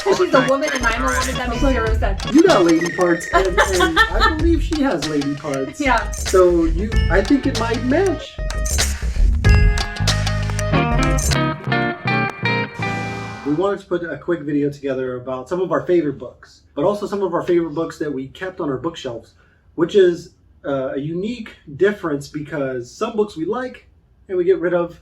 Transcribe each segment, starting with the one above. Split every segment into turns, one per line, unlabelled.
She's a woman and I'm a woman. That makes zero sense.
You got lady parts, and I believe she has lady parts.
Yeah.
So I think it might match. We wanted to put a quick video together about some of our favorite books, but also some of our favorite books that we kept on our bookshelves, which is a unique difference because some books we like and we get rid of.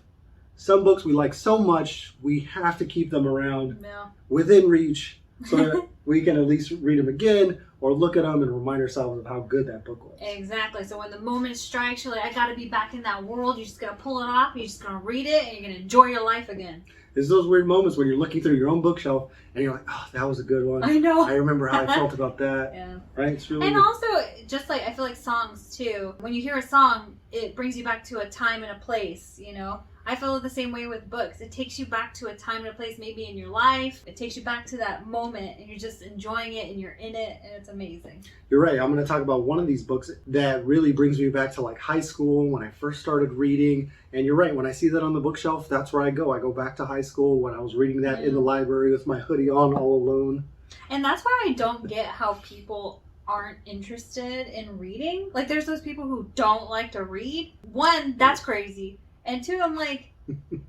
Some books we like so much we have to keep them around within reach so that we can at least read them again or look at them and remind ourselves of how good that book was.
Exactly. So when the moment strikes, you're like, I gotta be back in that world. You're just gonna pull it off. You're just gonna read it and you're gonna enjoy your life again.
There's those weird moments when you're looking through your own bookshelf and you're like, oh, that was a good one.
I know.
I remember how I felt about that.
Yeah.
Right? It's really
and
good.
also, just like, I feel like songs too. When you hear a song, it brings you back to a time and a place, you know? I feel the same way with books. It takes you back to a time and a place maybe in your life. It takes you back to that moment and you're just enjoying it and you're in it and it's amazing.
You're right. I'm going to talk about one of these books that really brings me back to like high school when I first started reading. And you're right. When I see that on the bookshelf, that's where I go. I go back to high school when I was reading that in the library with my hoodie on all alone.
And that's why I don't get how people aren't interested in reading. Like there's those people who don't like to read. One, that's crazy. And two, I'm like,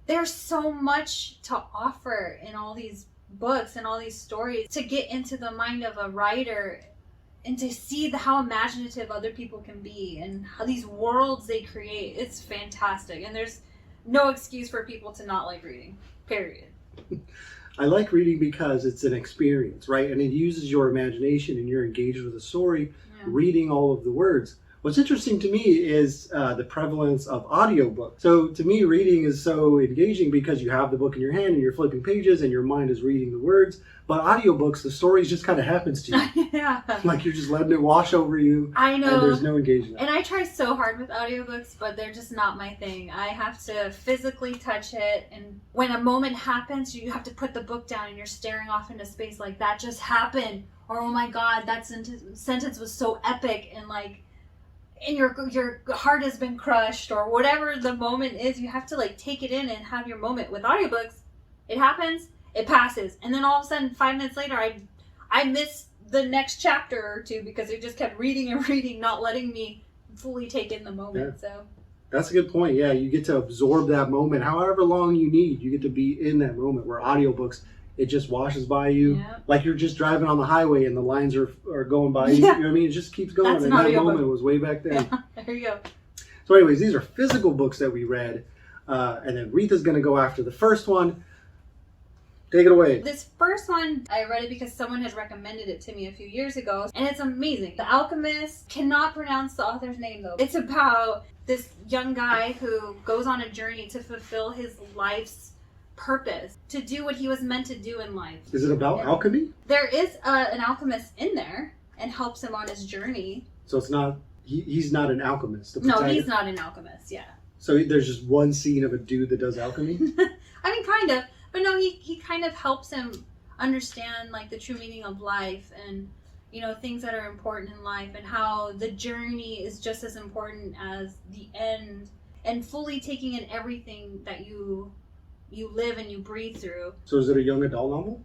there's so much to offer in all these books and all these stories to get into the mind of a writer and to see how imaginative other people can be and how these worlds they create. It's fantastic. And there's no excuse for people to not like reading, period.
I like reading because it's an experience, right? And it uses your imagination and you're engaged with the story, reading all of the words. What's interesting to me is the prevalence of audiobooks. So to me, reading is so engaging because you have the book in your hand and you're flipping pages and your mind is reading the words. But audiobooks, the story just kind of happens to you.
Yeah.
Like you're just letting it wash over you.
I know.
And there's no engagement.
And I try so hard with audiobooks, but they're just not my thing. I have to physically touch it. And when a moment happens, you have to put the book down and you're staring off into space like that just happened. Or, oh my God, that sentence was so epic. And like, and your heart has been crushed or whatever the moment is, you have to like take it in and have your moment. With audiobooks, it happens, it passes, and then all of a sudden 5 minutes later I missed the next chapter or two because it just kept reading and reading, not letting me fully take in the moment.
Yeah.
So
that's a good point. Yeah, you get to absorb that moment however long you need. You get to be in that moment, where audiobooks, it just washes by you like you're just driving on the highway and the lines are going by you. You know what I mean? It just keeps going.
That's
and that moment was way back then.
Yeah, there you go.
So anyways, these are physical books that we read. And then Retha's going to go after the first one. Take it away.
This first one, I read it because someone had recommended it to me a few years ago. And it's amazing. The Alchemist, cannot pronounce the author's name though. It's about this young guy who goes on a journey to fulfill his life's purpose, to do what he was meant to do in life.
Is it about alchemy?
There is an alchemist in there and helps him on his journey.
So it's not, he's not an alchemist.
No, he's not an alchemist, yeah.
So there's just one scene of a dude that does alchemy?
I mean, kind of. But no, he kind of helps him understand like the true meaning of life and, you know, things that are important in life and how the journey is just as important as the end, and fully taking in everything that you live and you breathe through.
So is it a young adult novel?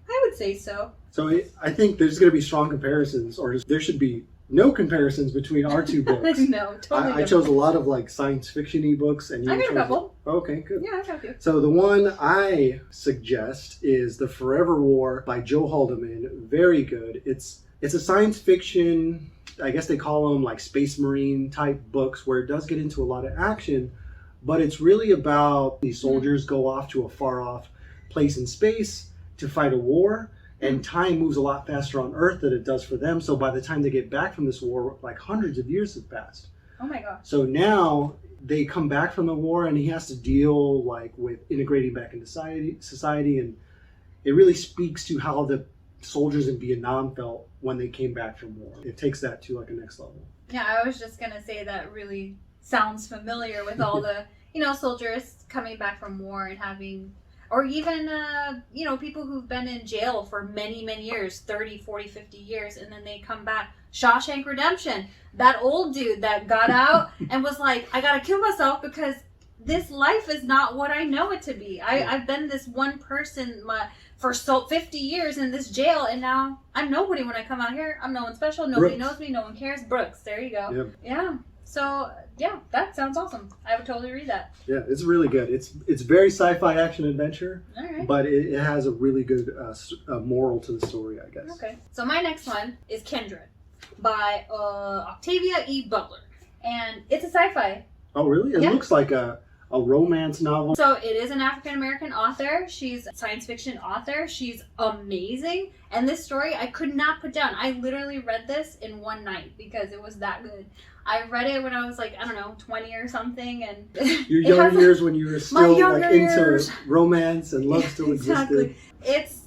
I would say so.
So I think there's going to be strong comparisons, or there should be no comparisons between our two books.
No, totally
I chose a lot of like science fiction-y books. And
I got a couple.
Okay, good.
Yeah, I got a few.
So the one I suggest is The Forever War by Joe Haldeman. Very good. It's a science fiction, I guess they call them like space marine type books, where it does get into a lot of action. But it's really about these soldiers go off to a far off place in space to fight a war, and time moves a lot faster on Earth than it does for them. So by the time they get back from this war, like hundreds of years have passed.
Oh my gosh.
So now they come back from the war and he has to deal like with integrating back into society, and it really speaks to how the soldiers in Vietnam felt when they came back from war. It takes that to like a next level.
Yeah, I was just gonna say that really sounds familiar with all the, you know, soldiers coming back from war and having, or even, you know, people who've been in jail for many, many years, 30, 40, 50 years, and then they come back. Shawshank Redemption, that old dude that got out and was like, I gotta kill myself because this life is not what I know it to be. I've been this one person for 50 years in this jail, and now I'm nobody when I come out here. I'm no one special. Nobody knows me. No one cares. Brooks. There you go.
Yep.
Yeah. So, yeah, that sounds awesome. I would totally read that.
Yeah, it's really good. It's very sci-fi action adventure,
All right.
but it has a really good moral to the story, I guess.
Okay. So my next one is Kindred by Octavia E. Butler. And it's a sci-fi.
Oh, really? It looks like a romance novel.
So it is an African-American author. She's a science fiction author. She's amazing. And this story I could not put down. I literally read this in one night because it was that good. I read it when I was like, I don't know, 20 or something. And
Your younger years when you were still like into romance and love still
exactly.
existed.
It's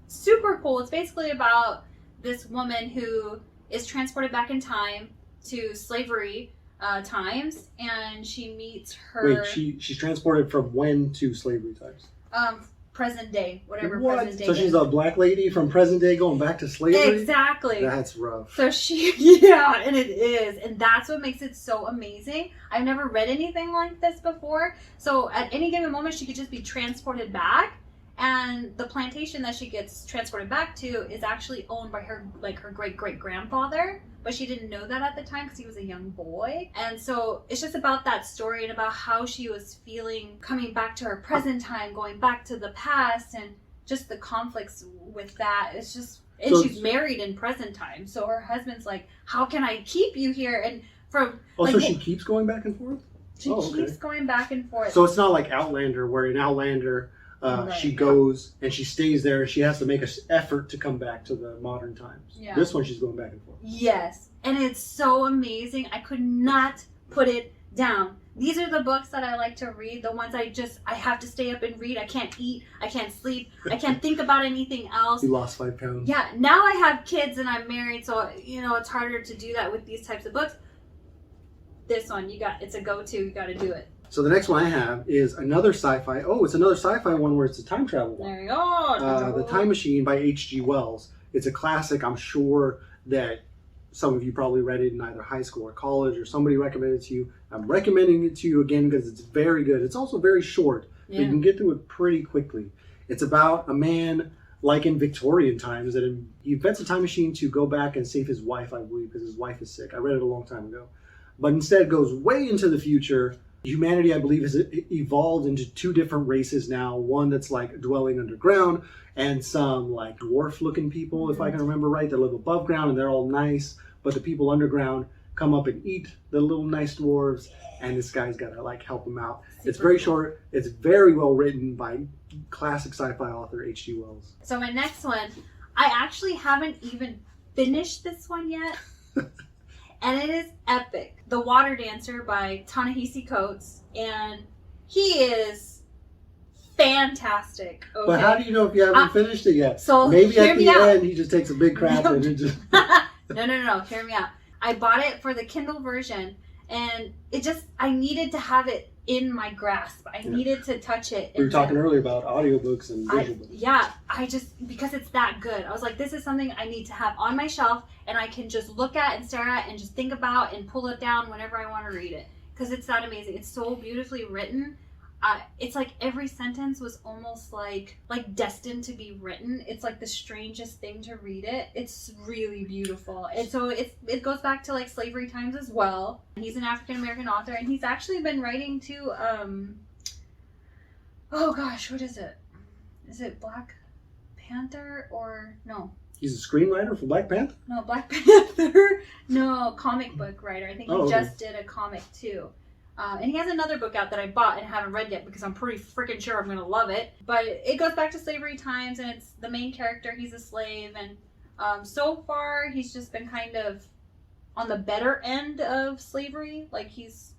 super cool. It's basically about this woman who is transported back in time to slavery times, and she meets her...
Wait, she's transported from when to slavery times?
Present day, whatever
What?
present day
So she's
is.
a black lady from present day going back to slavery?
Exactly.
That's rough.
So yeah, and it is. And that's what makes it so amazing. I've never read anything like this before. So at any given moment, she could just be transported back. And the plantation that she gets transported back to is actually owned by her great-great-grandfather. But she didn't know that at the time because he was a young boy. And so it's just about that story and about how she was feeling coming back to her present time, going back to the past, and just the conflicts with that. It's just, and
So
she's married in present time. So her husband's like, how can I keep you here? And from...
Oh,
like,
so she keeps going back and forth?
She keeps going back and forth.
So it's not like Outlander, where in Outlander... she goes and she stays there. She has to make an effort to come back to the modern times.
Yeah.
This one, she's going back and forth.
Yes. And it's so amazing. I could not put it down. These are the books that I like to read. The ones I have to stay up and read. I can't eat. I can't sleep. I can't think about anything else.
You lost 5 pounds.
Yeah. Now I have kids and I'm married. So, it's harder to do that with these types of books. This one, it's a go-to. You got to do it.
So the next one I have is another sci-fi. Oh, it's another sci-fi one where it's a time travel one.
There you go.
The Time Machine by H.G. Wells. It's a classic. I'm sure that some of you probably read it in either high school or college, or somebody recommended it to you. I'm recommending it to you again because it's very good. It's also very short.
Yeah.
So you can get through it pretty quickly. It's about a man, like in Victorian times, that he invents a time machine to go back and save his wife, I believe, because his wife is sick. I read it a long time ago. But instead goes way into the future. Humanity, I believe, has evolved into 2 different races now. One that's like dwelling underground, and some like dwarf-looking people, if I can remember right, that live above ground, and they're all nice. But the people underground come up and eat the little nice dwarves, and this guy's got to like help them out. It's very short. It's very well written by classic sci-fi author H.G. Wells.
So my next one, I actually haven't even finished this one yet. And it is epic. The Water Dancer by Ta-Nehisi Coates. And he is fantastic. Okay?
But how do you know if you haven't finished it yet?
So
maybe
hear
at
me
the
out.
end he just takes a big crap and it just...
No. Hear me out. I bought it for the Kindle version. And I needed to have it in my grasp. I needed to touch it.
We were talking earlier about audiobooks and visual books.
Because it's that good. I was like, this is something I need to have on my shelf and I can just look at and stare at and just think about and pull it down whenever I want to read it. Because it's that amazing. It's so beautifully written. It's like every sentence was almost like destined to be written. It's like the strangest thing to read it. It's really beautiful. And so it goes back to like slavery times as well. He's an African-American author, and he's actually been writing to oh gosh, what is it? Is it Black Panther or no?
He's a screenwriter for Black Panther?
No, Black Panther. No, comic book writer. I think he just did a comic too. And he has another book out that I bought and haven't read yet because I'm pretty freaking sure I'm going to love it. But it goes back to slavery times, and it's the main character. He's a slave, and so far he's just been kind of on the better end of slavery. Like he's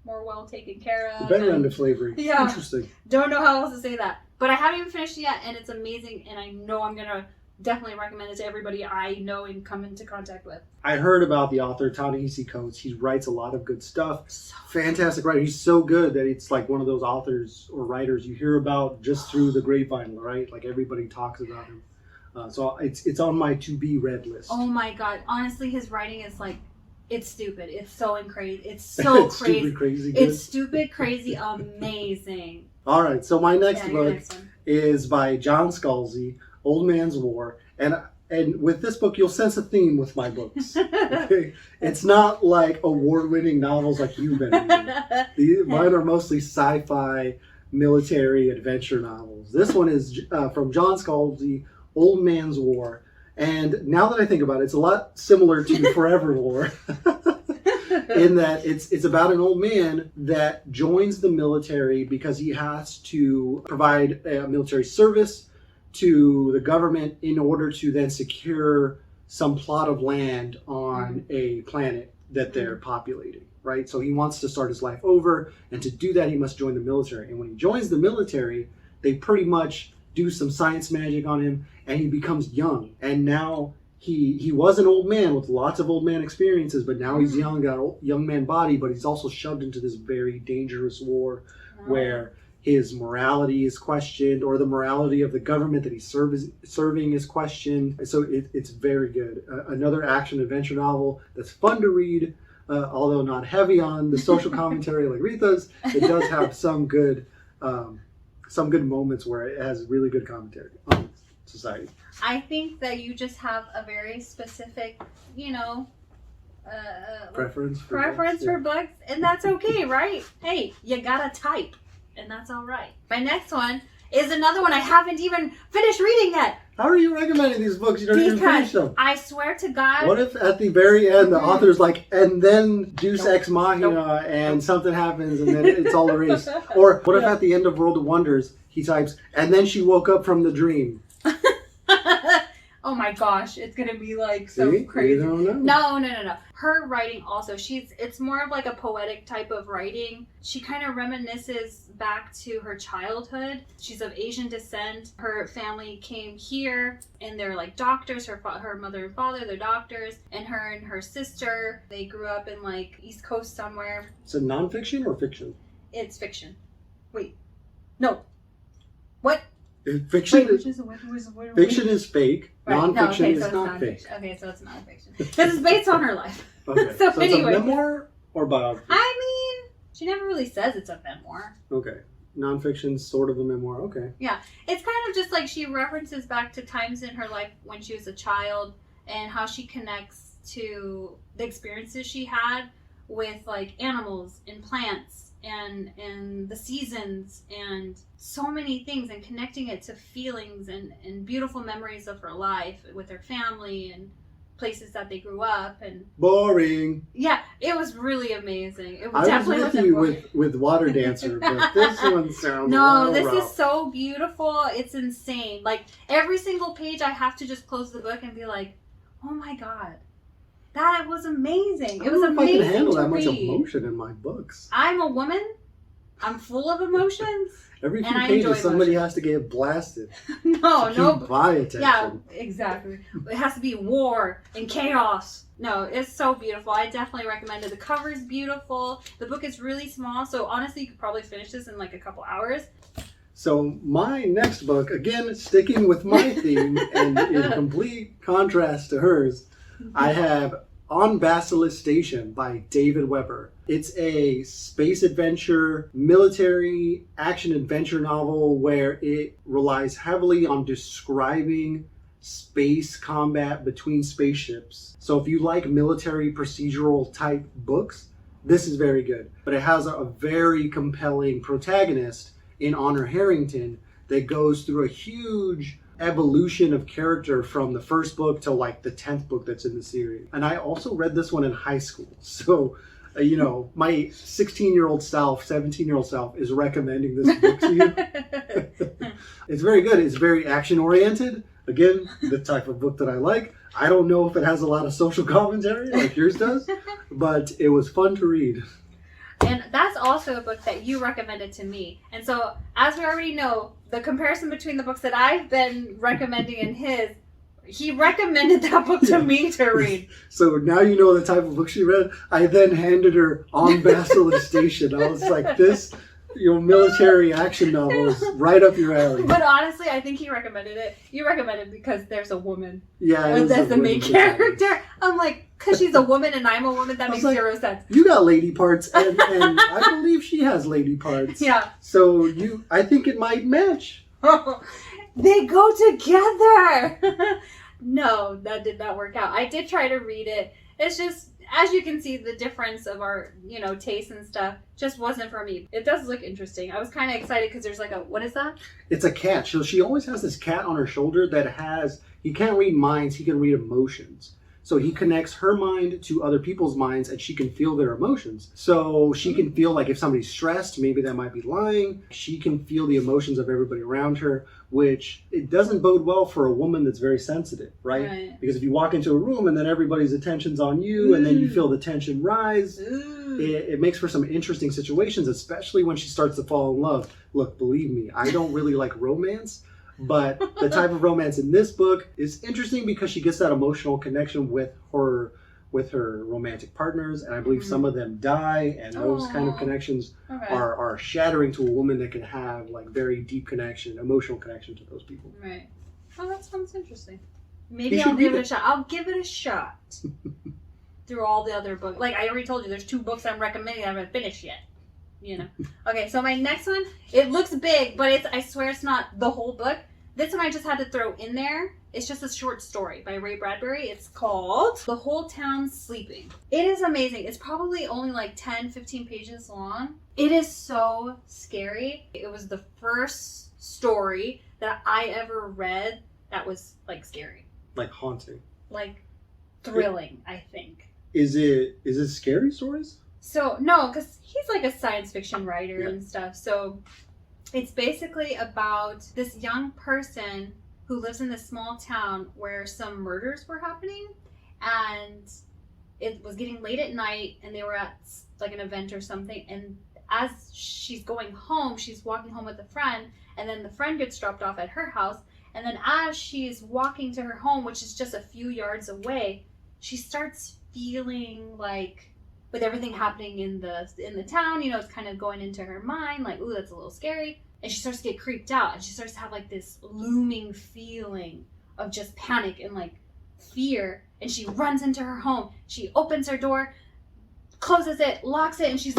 more well taken care of.
The better end of slavery.
Yeah.
Interesting.
Don't know how else to say that. But I haven't even finished it yet, and it's amazing, and I know I'm going to definitely recommend it to everybody I know and come into contact with.
I heard about the author Ta-Nehisi Coates. He writes a lot of good stuff.
So
Fantastic writer. He's so good that it's like one of those authors or writers you hear about just through the grapevine, right? Like everybody talks about him. So it's on my to-be read list.
Oh my god! Honestly, his writing is like, it's stupid. It's so crazy. It's so
It's
crazy.
stupid, crazy good.
It's stupid, crazy, amazing.
All right, so my next
your
book
next one.
is by John Scalzi, Old Man's War. And with this book, you'll sense a theme with my books. Okay? It's not like award-winning novels like you've been reading. Mine are mostly sci-fi, military, adventure novels. This one is from John Scalzi, Old Man's War. And now that I think about it, it's a lot similar to Forever War. In that it's about an old man that joins the military because he has to provide a military service to the government in order to then secure some plot of land on a planet that they're populating, right? So he wants to start his life over, and to do that he must join the military. And when he joins the military, they pretty much do some science magic on him, and he becomes young. And now he was an old man with lots of old man experiences, but now he's young, got a young man body, but he's also shoved into this very dangerous war where his morality is questioned, or the morality of the government that he's serving is questioned. So it's very good. Another action adventure novel that's fun to read, although not heavy on the social commentary like Retha's. It does have some good moments where it has really good commentary on society.
I think that you just have a very specific,
Preference
for books, and that's okay, right? Hey, you gotta type, and that's all right. My next one is another one I haven't even finished reading yet.
How are you recommending these books? You don't even finish them.
I swear to God.
What if at the very end the author's like, and then Deus Ex Machina, and something happens and then it's all erased? Or what if at the end of World of Wonders he types, and then she woke up from the dream?
Oh my gosh, it's gonna be like so crazy.
You don't know.
No. Her writing also, it's more of like a poetic type of writing. She kind of reminisces back to her childhood. She's of Asian descent. Her family came here and they're like doctors. Her mother and father, they're doctors. And her sister, they grew up in like East Coast somewhere.
Is it nonfiction or fiction?
It's fiction. Wait. No. What?
Fiction,
Wait,
fiction is fake.
Right.
Non-fiction
So
is not fake.
Okay, so it's not fiction. Because it's based on her life.
Okay.
So
It's
anyway.
a memoir or biography?
I mean, she never really says it's a memoir.
Okay. Non-fiction, sort of a memoir. Okay.
Yeah. It's kind of just like she references back to times in her life when she was a child and how she connects to the experiences she had with like animals and plants and the seasons and so many things, and connecting it to feelings and beautiful memories of her life with her family and places that they grew up. And
boring.
Yeah, it was really amazing. It
I
definitely
was with you with Water Dancer, but this one sounds
no, this
rough.
is so beautiful. It's insane. Like every single page I have to just close the book and be like, oh my God. That was amazing. It was amazing.
I can handle
to
that much
read.
emotion in my books.
I'm a woman. I'm full of emotions.
Every few
and I enjoy
pages, somebody
emotion.
has to get blasted.
No.
Keep my attention.
Yeah, exactly. It has to be war and chaos. No, it's so beautiful. I definitely recommend it. The cover is beautiful. The book is really small, so honestly, you could probably finish this in like a couple hours.
So my next book, again, sticking with my theme and in complete contrast to hers, I have On Basilisk Station by David Weber. It's a space adventure, military action adventure novel where it relies heavily on describing space combat between spaceships. So if you like military procedural type books, this is very good. But it has a very compelling protagonist in Honor Harrington that goes through a huge evolution of character from the first book to like the 10th book that's in the series. And I also read this one in high school. So, my 16-year-old self, 17-year-old self is recommending this book to you. It's very good. It's very action-oriented. Again, the type of book that I like. I don't know if it has a lot of social commentary like yours does, but it was fun to read.
And that's also a book that you recommended to me. And so, as we already know, the comparison between the books that I've been recommending and his, he recommended that book to me to read.
So now you know the type of book she read. I then handed her On Basilisk Station. I was like, this your military action novels right up your alley.
But honestly, I think he recommended it. You recommended it because there's a woman.
Yeah,
That's the main character. I'm like, because she's a woman and I'm a woman, that makes zero sense.
You got lady parts, and I believe she has lady parts.
Yeah.
So I think it might match.
They go together. No, that did not work out. I did try to read it. It's just, as you can see, the difference of our, taste and stuff just wasn't for me. It does look interesting. I was kind of excited because there's like what is that?
It's a cat. So she always has this cat on her shoulder that he can't read minds, he can read emotions. So he connects her mind to other people's minds and she can feel their emotions. So she can feel like if somebody's stressed, maybe that might be lying. She can feel the emotions of everybody around her, which it doesn't bode well for a woman that's very sensitive, right? Because if you walk into a room and then everybody's attention's on you and then you feel the tension rise, it makes for some interesting situations, especially when she starts to fall in love. Look, believe me, I don't really like romance. But the type of romance in this book is interesting because she gets that emotional connection with her romantic partners, and I believe some of them die, and those kind of connections are shattering to a woman that can have like very deep connection, emotional connection to those people.
Right. Oh, that sounds interesting. Maybe I'll give it a shot. I'll give it a shot. Through all the other books. Like I already told you, there's 2 books I'm recommending I haven't finished yet. Okay, so my next one, it looks big, but I swear it's not the whole book. This one I just had to throw in there. It's just a short story by Ray Bradbury. It's called The Whole Town's Sleeping. It is amazing. It's probably only like 10, 15 pages long. It is so scary. It was the first story that I ever read that was like scary.
Like haunting.
Like thrilling, I think.
Is it scary stories?
So, no, because he's like a science fiction writer and stuff. So it's basically about this young person who lives in this small town where some murders were happening. And it was getting late at night and they were at like an event or something. And as she's going home, she's walking home with a friend. And then the friend gets dropped off at her house. And then as she's walking to her home, which is just a few yards away, she starts feeling like, with everything happening in the town, it's kind of going into her mind, like, ooh, that's a little scary. And she starts to get creeped out, and she starts to have like this looming feeling of just panic and like fear. And she runs into her home. She opens her door, closes it, locks it, and she's,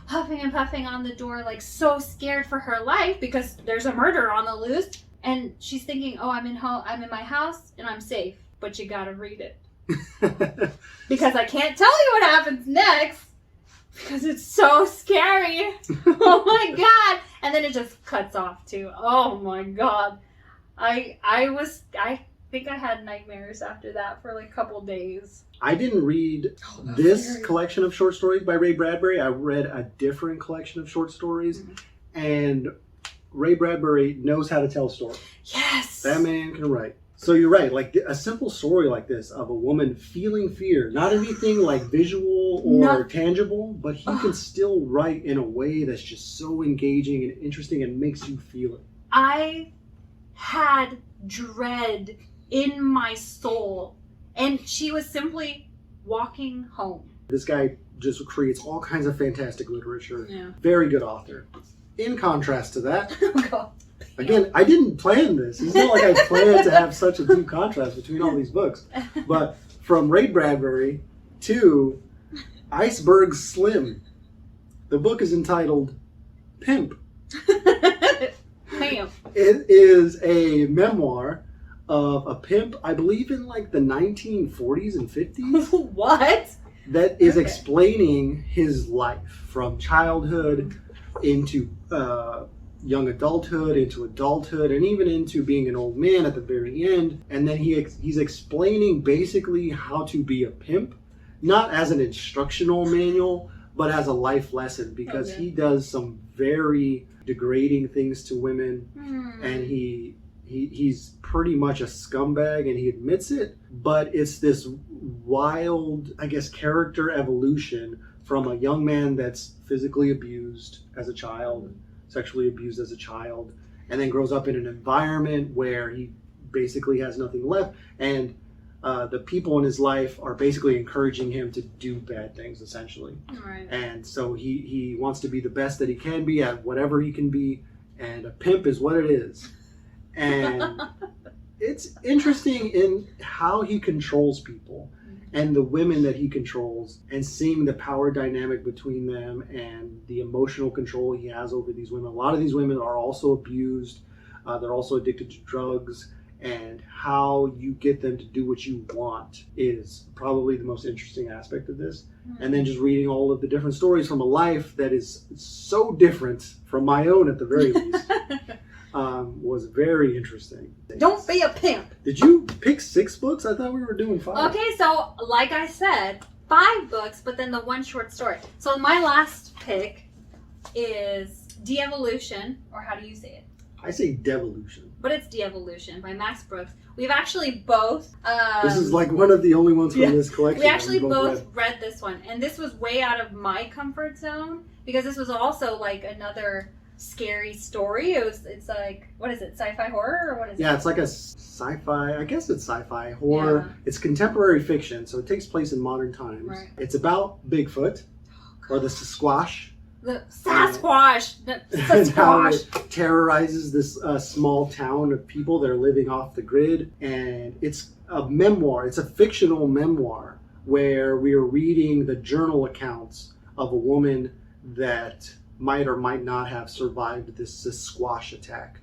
huffing and puffing on the door, like so scared for her life because there's a murder on the loose. And she's thinking, oh, I'm in my house and I'm safe, but you gotta read it. Because I can't tell you what happens next because it's so scary. Oh my god. And then it just cuts off too. Oh my god. I think I had nightmares after that for like a couple days.
I didn't read this collection of short stories by Ray Bradbury. I read a different collection of short stories, and Ray Bradbury knows how to tell stories.
Yes.
That man can write. So you're right, like a simple story like this of a woman feeling fear, not anything like visual or tangible, but he can still write in a way that's just so engaging and interesting and makes you feel it.
I had dread in my soul, and she was simply walking home.
This guy just creates all kinds of fantastic literature.
Yeah.
Very good author. In contrast to that,
Oh god.
again, I didn't plan this. It's not like I planned to have such a deep contrast between all these books. But from Ray Bradbury to Iceberg Slim, the book is entitled Pimp.
Pimp.
It is a memoir of a pimp, I believe in like the 1940s and 50s.
What?
That is explaining his life from childhood into young adulthood, into adulthood, and even into being an old man at the very end. And then he's explaining basically how to be a pimp, not as an instructional manual, but as a life lesson, because he does some very degrading things to women, and he's pretty much a scumbag, and he admits it. But it's this wild, I guess, character evolution from a young man that's physically abused as a child, sexually abused as a child, and then grows up in an environment where he basically has nothing left. And the people in his life are basically encouraging him to do bad things, essentially.
Right.
And so he wants to be the best that he can be at whatever he can be, and a pimp is what it is. And it's interesting in how he controls people and the women that he controls, and seeing the power dynamic between them and the emotional control he has over these women. A lot of these women are also abused. They're also addicted to drugs. And how you get them to do what you want is probably the most interesting aspect of this. And then just reading all of the different stories from a life that is so different from my own, at the very least, was very interesting.
Don't be a pimp.
Did you pick 6 books? I thought we were doing 5.
Okay, so like I said, 5 books, but then the 1 short story. So my last pick is Deevolution, or how do you say it?
I say Deevolution.
But it's Deevolution by Max Brooks. We've actually both...
this is like one of the only ones from this collection.
We actually both read this one. And this was way out of my comfort zone, because this was also like another scary story. It's like, what is it, sci-fi horror, or what is it?
Yeah, it's like a sci-fi, I guess it's sci-fi horror. Yeah. It's contemporary fiction, so it takes place in modern times.
Right.
It's about Bigfoot, or the Sasquatch.
The Sasquatch! The
And how
Sasquatch!
it terrorizes this small town of people that are living off the grid. And it's a memoir, it's a fictional memoir, where we are reading the journal accounts of a woman that might or might not have survived this Sasquatch attack.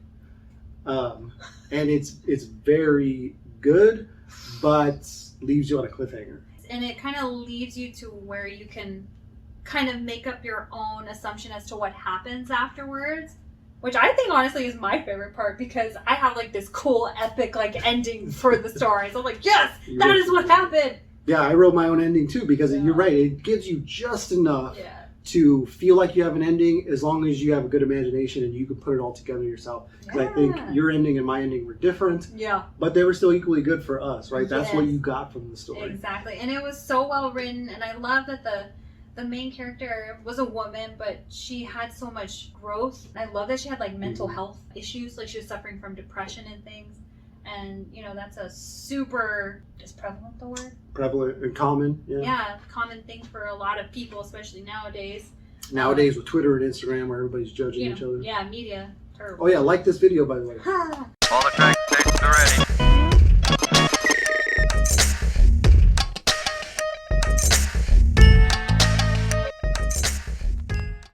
And it's very good, but leaves you on a cliffhanger.
And it kind of leaves you to where you can kind of make up your own assumption as to what happens afterwards, which I think honestly is my favorite part, because I have like this cool epic like ending for the story. So I'm like, yes, that is what happened.
Yeah, I wrote my own ending too, because you're right, it gives you just enough to feel like you have an ending, as long as you have a good imagination and you can put it all together yourself. Because I think your ending and my ending were different, but they were still equally good for us, right? That's what you got from the story.
Exactly. And it was so well written, and I love that the main character was a woman, but she had so much growth. I love that she had like mental health issues, like she was suffering from depression and things. And you know, that's a super, is prevalent the word?
Prevalent and common,
yeah, common thing for a lot of people, especially nowadays.
Nowadays with Twitter and Instagram, where everybody's judging each other.
Yeah, media. Terrible.
Oh yeah, like this video, by the way.
All the tanks are ready.